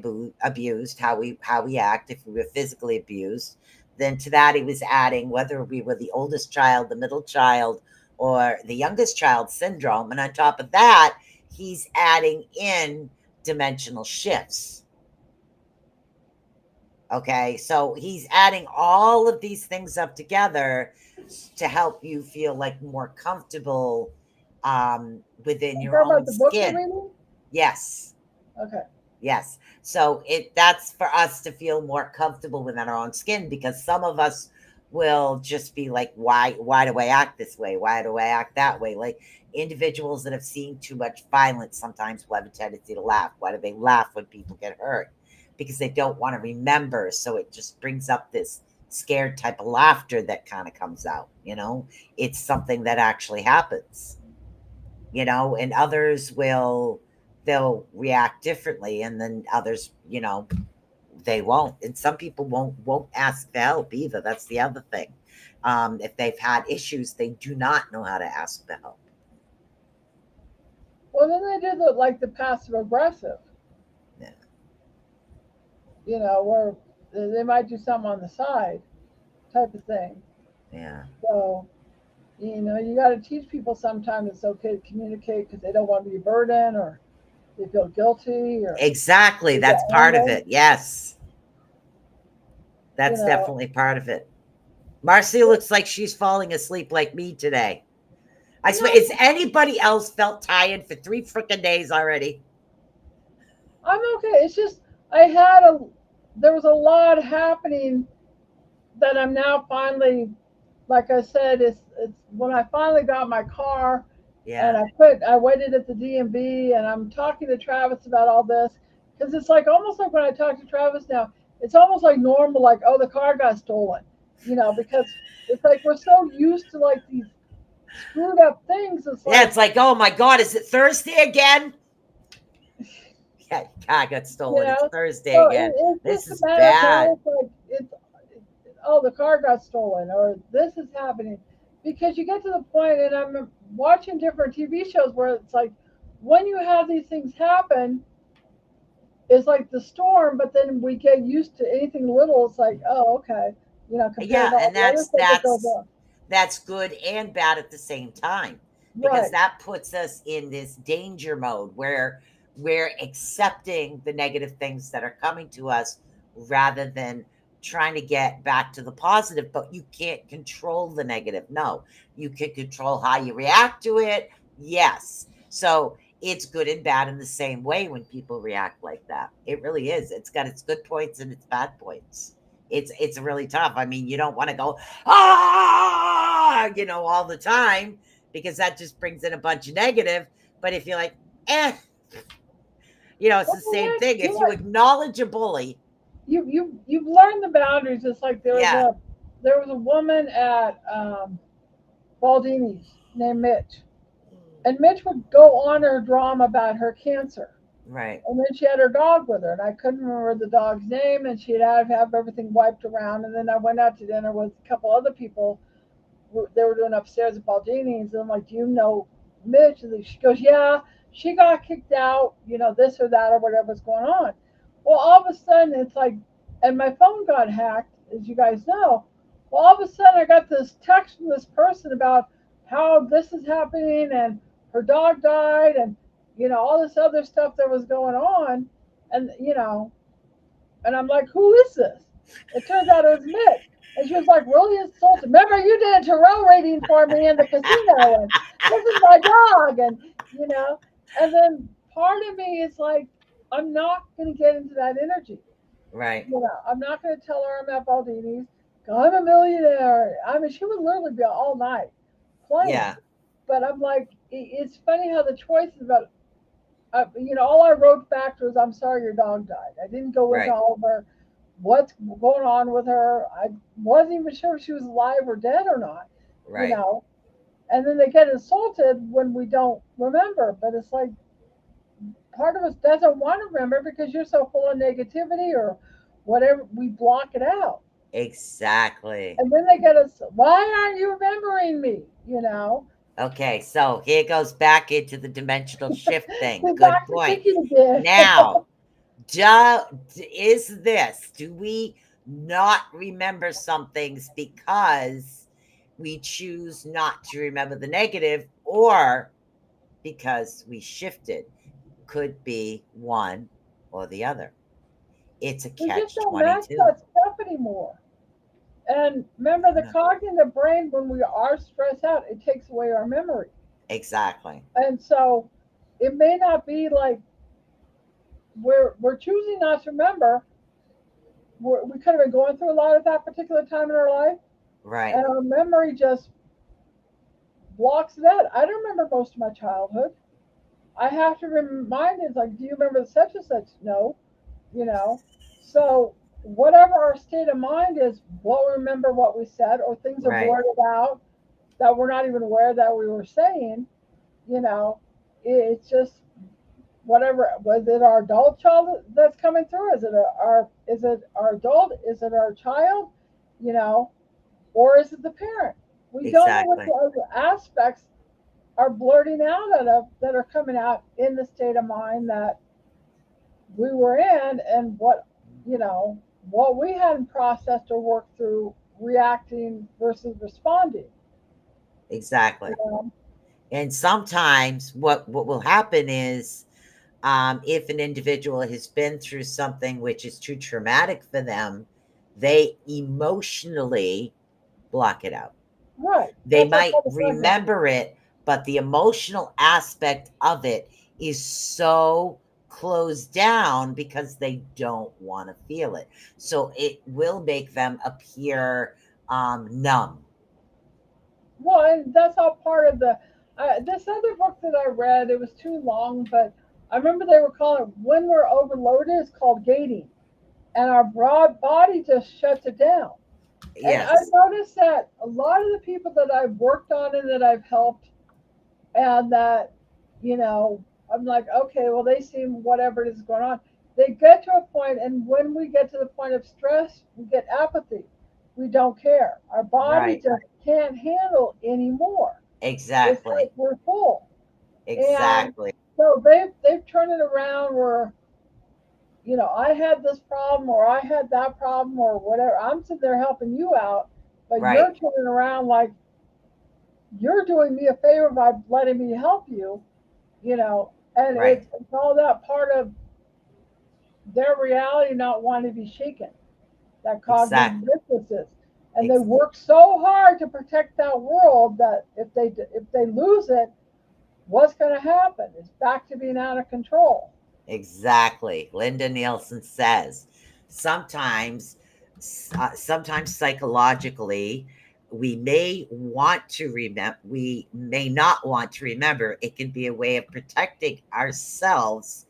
abused, how we act, if we were physically abused. Then to that, he was adding whether we were the oldest child, the middle child, or the youngest child syndrome. And on top of that, he's adding in dimensional shifts. Okay, so he's adding all of these things up together to help you feel like more comfortable within you your talking about own the book you're skin. reading? Yes. Okay. Yes. So that's for us to feel more comfortable within our own skin, because some of us will just be like, why do I act this way? Why do I act that way? Like individuals that have seen too much violence sometimes will have a tendency to laugh. Why do they laugh when people get hurt? Because they don't want to remember. So it just brings up this scared type of laughter that kind of comes out. It's something that actually happens. And others they'll react differently, and then others, they won't. And some people won't ask for help either. That's the other thing. If they've had issues, they do not know how to ask for help. Well, then they do the passive aggressive, Yeah. where they might do something on the side type of thing. Yeah. So, you got to teach people sometimes it's okay to communicate because they don't want to be a burden or they feel guilty or Exactly. they get That's part of angry. it. Yes. You That's know, definitely part of it. Marcy looks like she's falling asleep like me today. I you swear, know, is anybody else felt tired for 3 freaking days already? I'm okay. It's just there was a lot happening that I'm now finally, like I said, it's when I finally got my car and Yeah. I waited at the DMV and I'm talking to Travis about all this because it's like almost like when I talk to Travis now, it's almost like normal, like, oh, the car got stolen, because it's like we're so used to like these screwed up things. It's Yeah, like, it's like, oh my God, is it Thursday again? Yeah, car got you stolen. It's know, Thursday so again. it's This just a is matter of time. bad. It's like, oh, the car got stolen, or this is happening. Because you get to the point, and I'm watching different TV shows where it's like, when you have these things happen, it's like the storm, but then we get used to anything little. It's like, oh, okay, compared Yeah, to all and the other that's stuff that goes that's on. that's good and bad at the same time, because Right. that puts us in this danger mode where we're accepting the negative things that are coming to us rather than trying to get back to the positive. But you can't control the negative. No, you can control how you react to it. Yes. So it's good and bad in the same way when people react like that. It really is. It's got its good points and its bad points. It's really tough. I mean, you don't want to go all the time, because that just brings in a bunch of negative. But if you're like, eh, it's Well, the same thing. you If you know, acknowledge a bully, you've learned the boundaries. It's like yeah, there was a woman at Baldini's named Mitch, and Mitch would go on her drama about her cancer. right, And then she had her dog with her, and I couldn't remember the dog's name, and she'd have everything wiped around. And then I went out to dinner with a couple other people. They were doing upstairs at Baldini's, and I'm like, "Do you know Mitch?" And she goes, "Yeah, she got kicked out, this or that or whatever's going on." Well, all of a sudden, it's like, and my phone got hacked, as you guys know. Well, all of a sudden, I got this text from this person about how this is happening, and her dog died, and all this other stuff that was going on, and and I'm like, "Who is this?" It turns out it was Mitch. And she was like, really insulted. Remember, you did a tarot reading for me in the casino, and this is my dog, and. And then part of me is like, I'm not going to get into that energy. right, I'm not going to tell her I'm at Baldini's. I'm a millionaire. I mean, she would literally be all night playing. yeah, But I'm like, it's funny how the choices about, all I wrote back was, I'm sorry your dog died. I didn't go into right, all of her what's going on with her. I wasn't even sure if she was alive or dead or not, you right. know. And then they get insulted when we don't remember. But it's like part of us doesn't want to remember because you're so full of negativity or whatever. We block it out. Exactly. And then they get us, why aren't you remembering me? Okay, so here goes back into the dimensional shift thing. We're Good back to point. thinking again. Now, do we not remember some things because we choose not to remember the negative, or because we shifted? Could be one or the other. It's a We just catch don't match 22. that stuff anymore. And remember, the No, cognitive brain, when we are stressed out, it takes away our memory. exactly. And so it may not be like we're choosing not to remember. We could have been going through a lot at that particular time in our life, Right, and our memory just blocks it out. I don't remember most of my childhood. I have to remind it, like, do you remember such and such? No, you know. So whatever our state of mind is, we'll remember what we said, or things are right, blurted out that we're not even aware that we were saying. You know, it's just whatever. Was it our adult child that's coming through? Is it our adult? Is it our child? You know, or is it the parent? We don't know what exactly. the other aspects are blurting out of that are coming out in the state of mind that we were in, and what we hadn't processed or worked through, reacting versus responding. Exactly. You know? And sometimes what will happen is, if an individual has been through something which is too traumatic for them, they emotionally block it out. Right. They That's why I might call the pregnancy. remember it, but the emotional aspect of it is so closed down because they don't want to feel it. So it will make them appear numb. Well, and that's all part of the. This other book that I read, it was too long, but I remember they were calling it, when we're overloaded, it's called gating, and our broad body just shuts it down. And I've Yes. noticed that a lot of the people that I've worked on and that I've helped, and that, you know, I'm like, okay, well, they seem whatever is going on. They get to a point, and when we get to the point of stress, we get apathy. We don't care. Our body Right. just can't handle anymore. It's like Exactly. we're full. And Exactly. so they've turned it around where, you know, I had this problem or I had that problem or whatever. I'm sitting there helping you out, but Right. you're turning around like you're doing me a favor by letting me help you, you know, and Right. it's all that part of their reality not wanting to be shaken, that cognitive Exactly. dissonance. And they work so hard to protect that world that if they lose it, what's going to happen? It's back to being out of control. Exactly. Linda Nielsen says sometimes, sometimes psychologically, we may want to remember, we may not want to remember. It can be a way of protecting ourselves,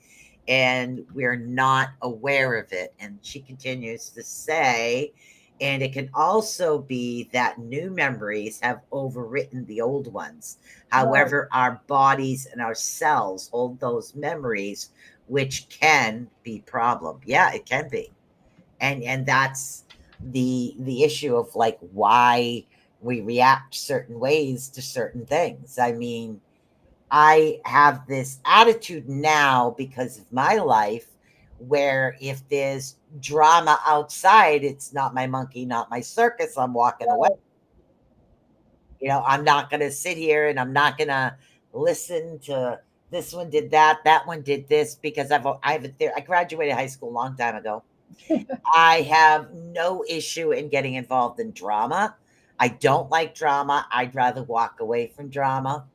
and we're not aware of it. And she continues to say, and it can also be that new memories have overwritten the old ones. Right. However, our bodies and our cells hold those memories, which can be problem. Yeah, it can be. And that's the issue of like why we react certain ways to certain things. I mean, I have this attitude now because of my life where if there's drama outside, it's not my monkey, not my circus, I'm walking away. Right. I'm not going to sit here and I'm not going to listen to this one did that one did this, because I graduated high school a long time ago. I have no issue in getting involved in drama. I don't like drama. I'd rather walk away from drama.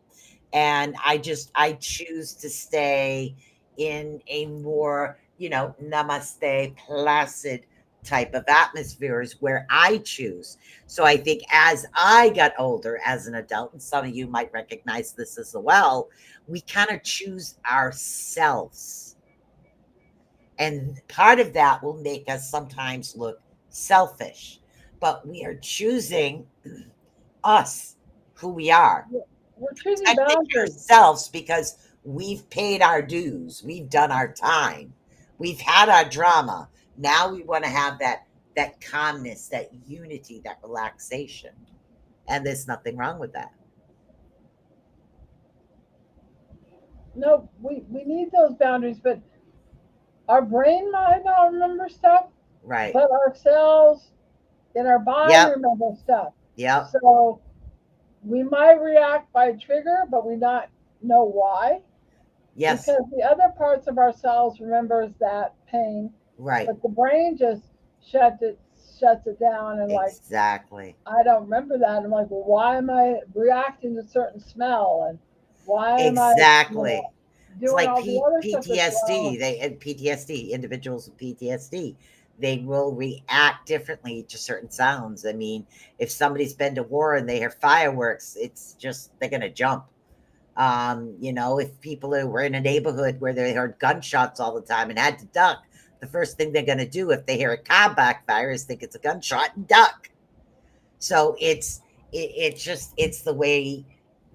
And I choose to stay in a more, namaste, placid type of atmospheres where I choose. So I think as I got older as an adult, and some of you might recognize this as well, we kind of choose ourselves. And part of that will make us sometimes look selfish, but we are choosing us, who we are, We're choosing protecting boundaries. ourselves because we've paid our dues, we've done our time, we've had our drama. Now we want to have that calmness, that unity, that relaxation, and there's nothing wrong with that. No, we need those boundaries, but our brain might not remember stuff, Right. but our cells in our body Yep. remember stuff. Yep. So we might react by trigger, but we not know why, Yes. because the other parts of our cells remembers that pain, Right. but the brain just shuts it down and like Exactly. I don't remember that. I'm like, well, why am I reacting to certain smell and why am I, you know, Exactly. It's doing like all the other stuff that's going PTSD. on? They and PTSD, individuals with PTSD, they will react differently to certain sounds. I mean, if somebody's been to war and they hear fireworks, it's just they're gonna jump. If people who were in a neighborhood where they heard gunshots all the time and had to duck, the first thing they're gonna do if they hear a car backfire is think it's a gunshot and duck. So it's the way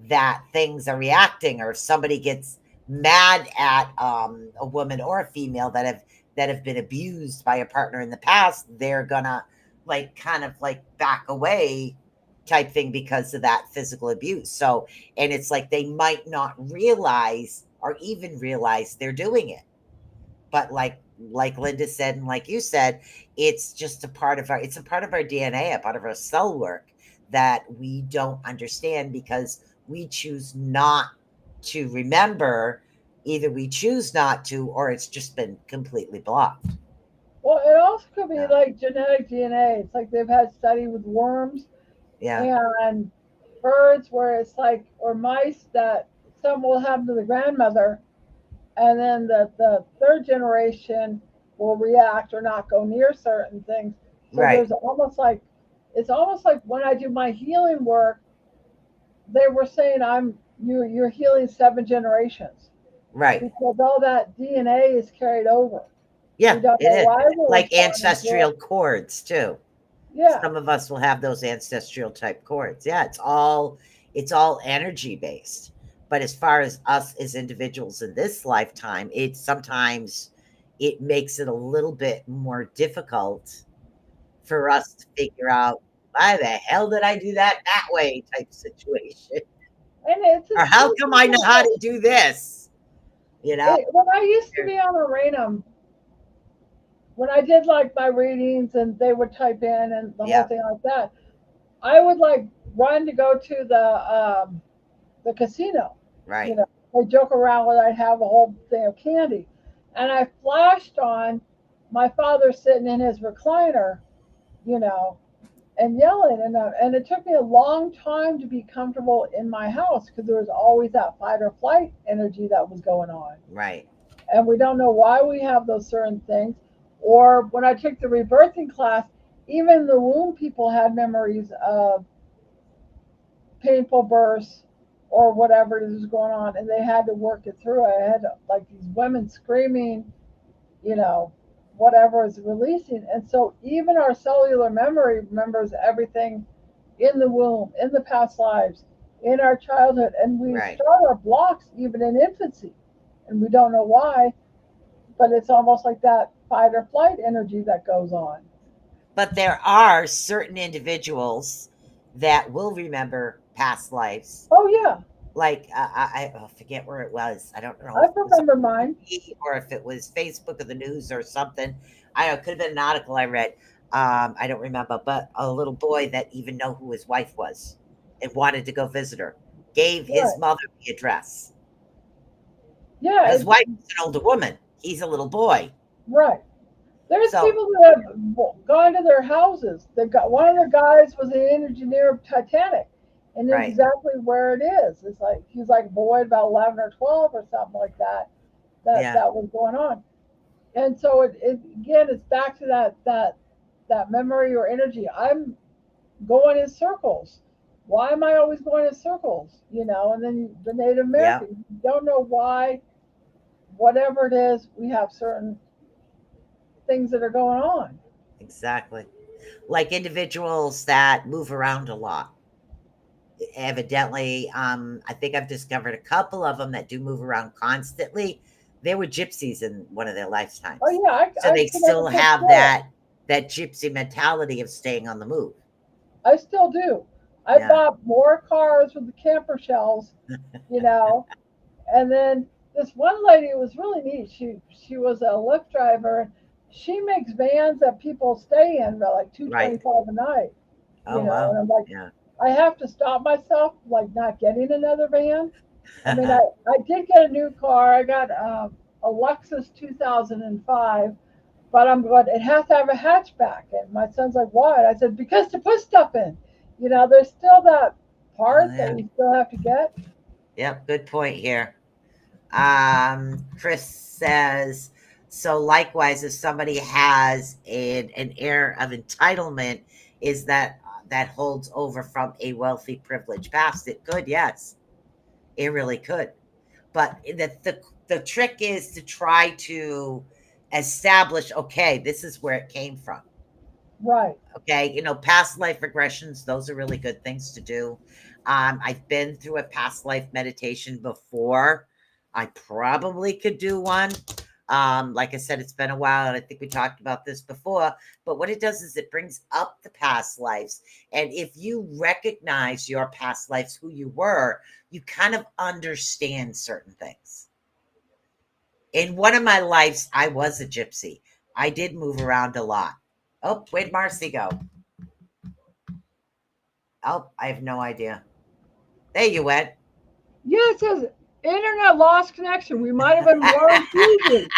that things are reacting, or if somebody gets mad at a woman or a female that have been abused by a partner in the past, they're gonna like kind of like back away type thing because of that physical abuse. So, and it's like they might not realize or even realize they're doing it, but like Linda said and like you said, it's a part of our DNA, a part of our cell work that we don't understand because we choose not to remember. Either we choose not to, or it's just been completely blocked. Well, it also could be Yeah. like genetic DNA. It's like they've had study with worms Yeah. and birds where it's like, or mice that some will happen to the grandmother, and then the third generation will react or not go near certain things. So Right. there's almost like, it's almost like when I do my healing work, they were saying you're healing seven generations Right. because all that DNA is carried over. We Yeah, don't it know is. why we're Like responding to it. ancestral cords too. Yeah. Some of us will have those ancestral type cords. Yeah, it's all energy based. But as far as us as individuals in this lifetime, it sometimes it makes it a little bit more difficult for us to figure out why the hell did I do that way type situation. And it's Or just how so come I know simple. how to do this? You know? When I used to be on Arenum, when I did like my readings and they would type in and the whole Yeah, thing like that, I would like run to go to the casino. You right, know, I joke around when I'd have a whole thing of candy, and I flashed on my father sitting in his recliner, you know, and yelling, and it took me a long time to be comfortable in my house because there was always that fight or flight energy that was going on, right. and we don't know why we have those certain things. Or when I took the rebirthing class, even the womb people had memories of painful births or whatever it is going on, and they had to work it through. I had like these women screaming, you know, whatever is releasing. And so even our cellular memory remembers everything in the womb, in the past lives, in our childhood, and we Right. start our blocks even in infancy, and we don't know why, but it's almost like that fight or flight energy that goes on. But there are certain individuals that will remember past lives. Oh yeah, Like I forget where it was. I don't know I if it was on remember mine. TV or if it was Facebook or the news or something. I don't know. It could have been an article I read. I don't remember. But a little boy that even know who his wife was and wanted to go visit her gave his Right. mother the address. Yeah, Now, his wife is an older woman. He's a little boy. right. There's So people that have gone to their houses. They got one of the guys was an engineer of Titanic, and knew right. exactly where it is. It's like he's like a boy about 11 or 12 or something like that. Yeah. That was going on, and so it again it's back to that memory or energy. I'm going in circles. Why am I always going in circles? You know, and then the Native Yeah. American, you don't know why. Whatever it is, we have certain things that are going on. Exactly. Like individuals that move around a lot. Evidently, I think I've discovered a couple of them that do move around constantly. They were gypsies in one of their Oh lifetimes, yeah, so I they can never still have picture it. that gypsy mentality of staying on the move. I still do. I Yeah, bought more cars with the camper shells, you know, and then this one lady was really neat. She was a Lyft driver. She makes vans that people stay in for like two right. twenty five a night, Oh you know. wow. And I'm like, Yeah. I have to stop myself like not getting another van. I mean, I did get a new car. I got a Lexus 2005, but I'm going, it has to have a hatchback. And my son's like, why? I said, because to put stuff in. You know, there's still that Oh part that yeah. we still have to get. Yep. Good point here. Chris says, so likewise, if somebody has an air of entitlement, is that holds over from a wealthy privileged past? It could, yes, it really could. But the trick is to try to establish, okay, this is where it came from. Right. Okay, past life regressions, those are really good things to do. I've been through a past life meditation before. I probably could do one. Like I said, it's been a while, and I think we talked about this before. But what it does is it brings up the past lives. And if you recognize your past lives, who you were, you kind of understand certain things. In one of my lives, I was a gypsy. I did move around a lot. Oh, where'd Marcy go? Oh, I have no idea. There you went. Yeah, it says internet lost connection. We might have been blowing fuses.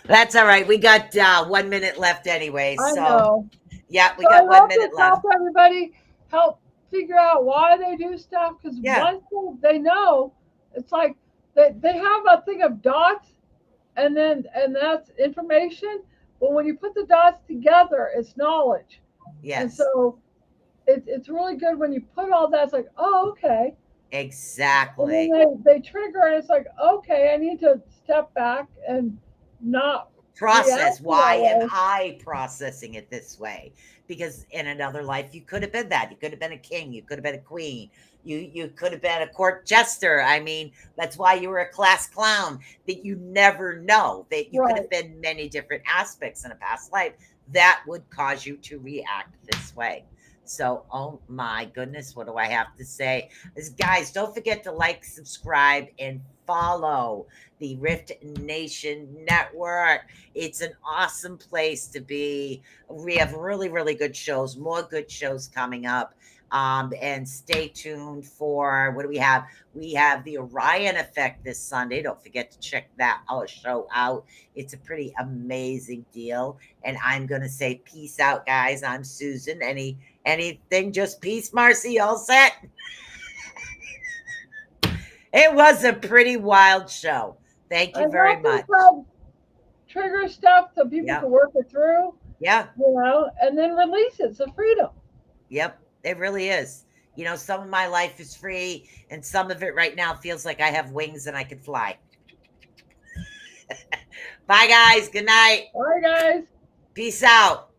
That's all right. We got 1 minute left anyway. I So, know. yeah, we So I got one hope this minute left. helped everybody help figure out why they do stuff. Because Yeah. once they know, it's like they have a thing of dots, and that's information. But when you put the dots together, it's knowledge. And Yes, so it's really good when you put all that. It's like, oh, okay. And then exactly. they trigger, and it's like, okay, I need to step back and not process. react to that Why am way. I processing it this way? Because in another life, you could have been that. You could have been a king. You could have been a queen. You could have been a court jester. I mean, that's why you were a class clown. That you never know. That you could have Right. been many different aspects in a past life that would cause you to react this way. So, oh my goodness, what do I have to say? Guys, don't forget to like, subscribe, and follow the Rift Nation Network. It's an awesome place to be. We have really, really good shows, more good shows coming up. And stay tuned for what do we have? We have the Orion Effect this Sunday. Don't forget to check that show out. It's a pretty amazing deal. And I'm gonna say peace out, guys. I'm Susan. Anything? Just peace, Marci. All set? It was a pretty wild show. Thank you And very help much. yourself trigger stuff so people Yep. can work it through, Yeah. and then release it. So freedom. Yep. It really is. Some of my life is free, and some of it right now feels like I have wings and I could fly. Bye, guys. Good night. All right, guys. Peace out.